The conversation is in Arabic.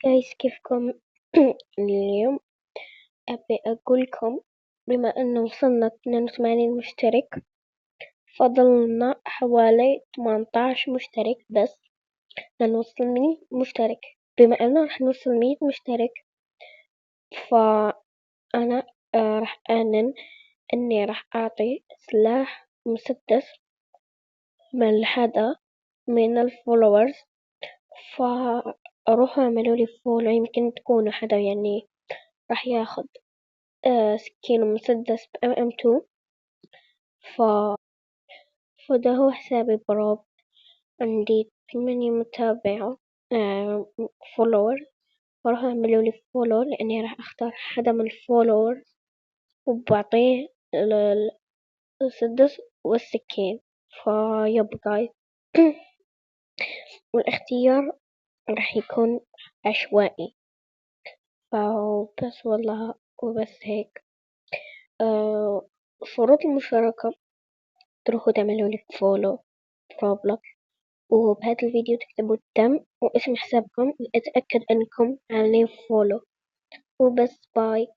جايز كيفكم؟ اليوم أبي أقولكم بما أنه وصلنا 82 مشترك، فضلنا حوالي 18 مشترك بس لنوصل 100 مشترك. بما أنه رح نوصل 100 مشترك فأنا رح أعلن أني رح أعطي سلاح مسدس من حدا من الفولورز، فروحوا اعملوا لي فولو، يمكن تكونوا حدا يعني راح ياخد سكين ومسدس بMM2. ف... فده هو حسابي براب، عندي 8 متابعة فولور، فروحوا اعملوا لي فولو لأني راح أختار حدا من الفولور وبعطيه المسدس والسكين. يب جايز والاختيار راح يكون عشوائي، فبس والله وبس هيك. شروط المشاركة تروحوا تعملوا لي فولو روبلوكس، وبهذا الفيديو تكتبوا التم واسم حسابكم لأتأكد أنكم عاملين فولو، وبس باي.